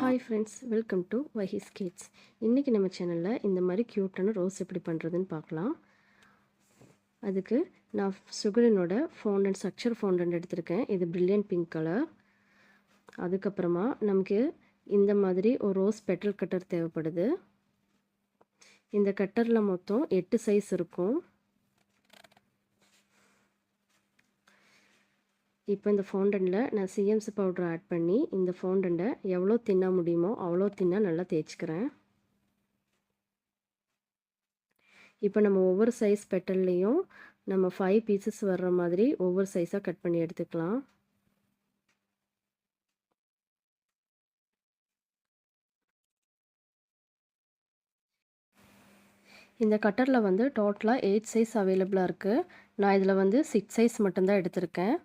Hi friends, welcome to வைஹிஸ் kids. இன்றைக்கி நம்ம சேனலில் இந்த மாதிரி க்யூட்டான ரோஸ் எப்படி பண்ணுறதுன்னு பார்க்கலாம். அதுக்கு நான் சுகரனோட ஃபவுண்டன் ஸ்ட்ரக்சர் ஃபவுண்டன் எடுத்திருக்கேன். இது பிரில்லியன்ட் பிங்க் கலர். அதுக்கப்புறமா நமக்கு இந்த மாதிரி ஒரு ரோஸ் பெட்டல் கட்டர் தேவைப்படுது. இந்த கட்டரில் மொத்தம் 8 சைஸ் இருக்கும். இப்போ இந்த ஃபவுண்டனில் நான் சிஎம்சி பவுடர் ஆட் பண்ணி இந்த ஃபவுண்டனை எவ்வளோ தின்னா முடியுமோ அவ்வளோ தின்னா நல்லா தேய்ச்சிக்கிறேன். இப்போ நம்ம ஒவ்வொரு சைஸ் பெட்டல்லையும் நம்ம 5 பீசஸ் வர்ற மாதிரி ஒவ்வொரு சைஸாக கட் பண்ணி எடுத்துக்கலாம். இந்த கட்டரில் வந்து டோட்டலாக 8 சைஸ் அவைலபிளாக இருக்குது. நான் இதில் வந்து 6 சைஸ் மட்டும்தான் எடுத்திருக்கேன்.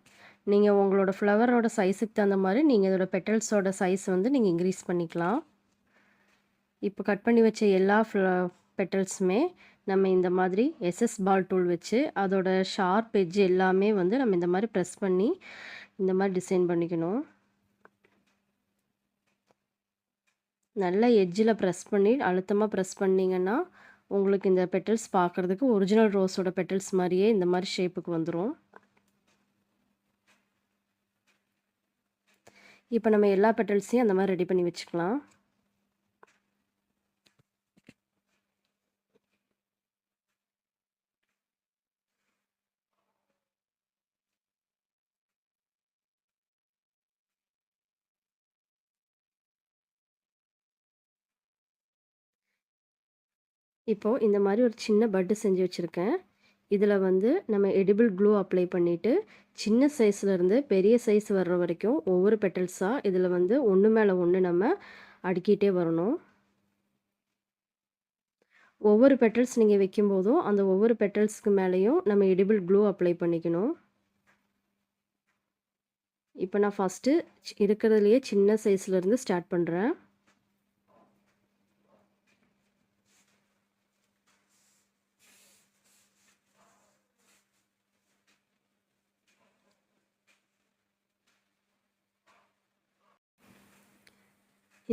நீங்கள் உங்களோட ஃப்ளவரோட சைஸுக்கு தகுந்த மாதிரி நீங்கள் இதோட பெட்டல்ஸோட சைஸ் வந்து நீங்கள் இன்க்ரீஸ் பண்ணிக்கலாம். இப்போ கட் பண்ணி வச்ச எல்லா பெட்டல்ஸுமே நம்ம இந்த மாதிரி எஸ்எஸ் பால் டூல் வச்சு அதோட ஷார்ப் எட்ஜ் எல்லாமே வந்து நம்ம இந்த மாதிரி ப்ரெஸ் பண்ணி இந்த மாதிரி டிசைன் பண்ணிக்கணும். நல்லா எட்ஜில் ப்ரெஸ் பண்ணி அழுத்தமாக ப்ரெஸ் பண்ணிங்கன்னா உங்களுக்கு இந்த பெட்டல்ஸ் பார்க்குறதுக்கு ஒரிஜினல் ரோஸோட பெட்டல்ஸ் மாதிரியே இந்த மாதிரி ஷேப்புக்கு வந்துடும். இப்போ நம்ம எல்லா பெட்டல்ஸையும் அந்த மாதிரி ரெடி பண்ணி வச்சுக்கலாம். இப்போது இந்த மாதிரி ஒரு சின்ன பட்டு செஞ்சு வச்சுருக்கேன். இதில் வந்து நம்ம எடிபிள் க்ளூ அப்ளை பண்ணிவிட்டு சின்ன சைஸ்லேருந்து பெரிய சைஸ் வர்ற வரைக்கும் ஒவ்வொரு பெட்டல்ஸாக இதில் வந்து ஒன்று மேலே ஒன்று நம்ம அடுக்கிட்டே வரணும். ஒவ்வொரு பெட்டல்ஸ் நீங்கள் வைக்கும்போதும் அந்த ஒவ்வொரு பெட்டல்ஸ்க்கு மேலேயும் நம்ம எடிபிள் க்ளூ அப்ளை பண்ணிக்கணும். இப்போ நான் ஃபஸ்ட்டு இருக்கிறதுலையே சின்ன சைஸ்லேருந்து ஸ்டார்ட் பண்ணுறேன்.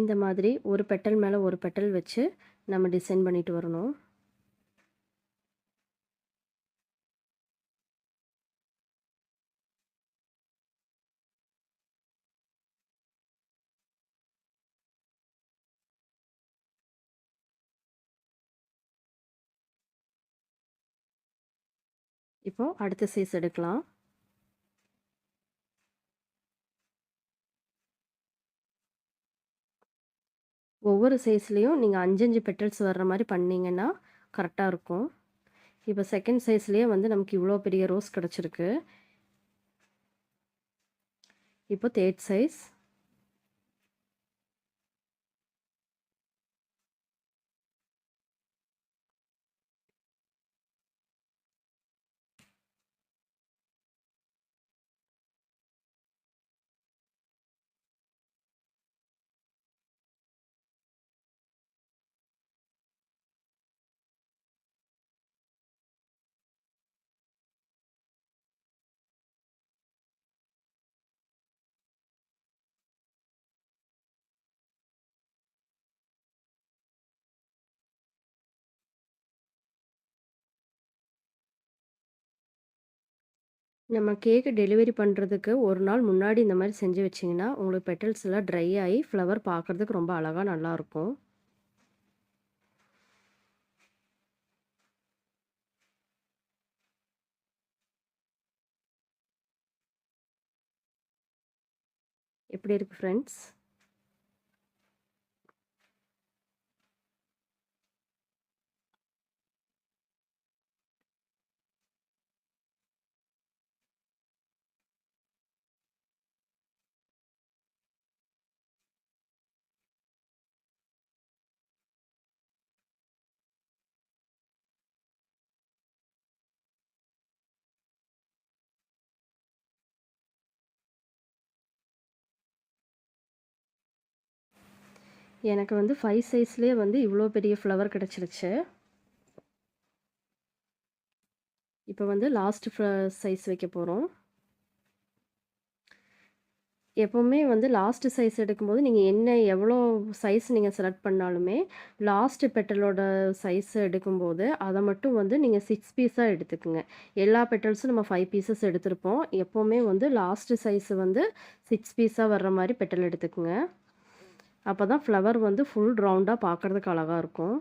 இந்த மாதிரி ஒரு பெட்டல் மேலே ஒரு பெட்டல் வச்சு நம்ம டிசைன் பண்ணிட்டு வரணும். இப்போ அடுத்த சைஸ் எடுக்கலாம். ஒவ்வொரு சைஸ்லேயும் நீங்கள் 5 பெட்டல்ஸ் வர்ற மாதிரி பண்ணிங்கன்னா கரெக்டாக இருக்கும். இப்போ செகண்ட் சைஸ்லேயே வந்து நமக்கு இவ்வளோ பெரிய ரோஸ் கிடச்சிருக்கு. இப்போ தேர்ட் சைஸ். நம்ம கேக்கு டெலிவரி பண்ணுறதுக்கு ஒரு நாள் முன்னாடி இந்த மாதிரி செஞ்சு வச்சிங்கன்னா உங்களுக்கு பெட்டல்ஸ் எல்லாம் ட்ரை ஆகி ஃப்ளவர் பார்க்குறதுக்கு ரொம்ப அழகாக நல்லாயிருக்கும். எப்படி இருக்குது ஃப்ரெண்ட்ஸ்? எனக்கு வந்து 5 சைஸ்லேயே வந்து இவ்வளோ பெரிய ஃப்ளவர் கிடச்சிருச்சு. இப்போ வந்து லாஸ்ட் சைஸ் வைக்க போகிறோம். எப்பவுமே வந்து லாஸ்ட் சைஸ் எடுக்கும்போது, நீங்க எவ்வளோ சைஸ் நீங்க செலக்ட் பண்ணாலுமே, லாஸ்ட் பெட்டலோட சைஸ் எடுக்கும்போது, அத மட்டும் வந்து நீங்க 6 பீஸா எடுத்துக்குங்க. எல்லா பெட்டல்ஸும் நம்ம 5 பீசஸ் எடுத்திருப்போம். எப்பவுமே வந்து லாஸ்ட் சைஸ் வந்து 6 பீஸா வர்ற மாரி பெட்டல் எடுத்துக்குங்க. அப்பதான் ஃப்ளவர் வந்து ஃபுல் ரவுண்டா பார்க்கறதுக்கு அழகா இருக்கும்.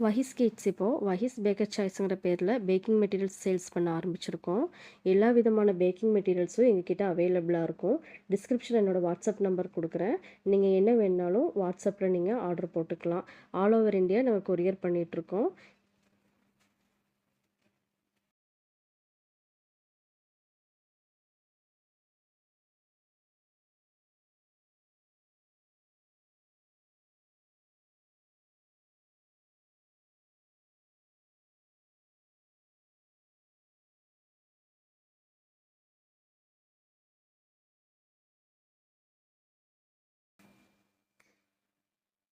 வஹீஸ் கேக்ஸ் இப்போ வஹீஸ் பேக்கர் சாய்ஸ்ங்கிற பேரில் பேக்கிங் மெட்டீரியல்ஸ் சேல்ஸ் பண்ண ஆரம்பிச்சிருக்கோம். எல்லா விதமான பேக்கிங் மெட்டீரியல்ஸும் எங்ககிட்ட அவைலபிளாக இருக்கும். டிஸ்கிரிப்ஷனில் என்னோடய வாட்ஸ்அப் நம்பர் கொடுக்குறேன். நீங்கள் என்ன வேணுனாலும் வாட்ஸ்அப்பில் நீங்கள் ஆர்டர் போட்டுக்கலாம். ஆல் ஓவர் இந்தியா நாங்கள் கொரியர் பண்ணிகிட்ருக்கோம்.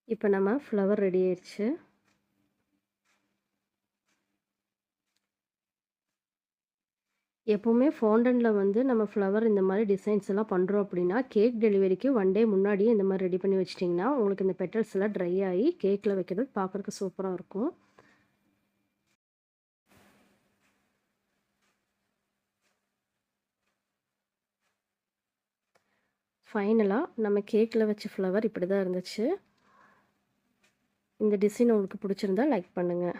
இப்போ நம்ம ஃப்ளவர் ரெடி ஆயிடுச்சு. எப்பவுமே ஃபாண்டன்ட்ல வந்து நம்ம ஃப்ளவர் இந்த மாதிரி டிசைன்ஸ் எல்லாம் பண்ணுறோம் அப்படின்னா, கேக் டெலிவரிக்கு 1 டே முன்னாடியே இந்த மாதிரி ரெடி பண்ணி வச்சிட்டிங்கன்னா, உங்களுக்கு இந்த பெட்டல்ஸ் எல்லாம் ட்ரை ஆகி கேக்கில் வைக்கிறது பார்க்குறக்கு சூப்பராக இருக்கும். ஃபைனலா நம்ம கேக்கில் வச்ச ஃப்ளவர் இப்படி தான் இருந்துச்சு. இந்த டிசைன் உங்களுக்கு பிடிச்சிருந்தா லைக் பண்ணுங்கள்.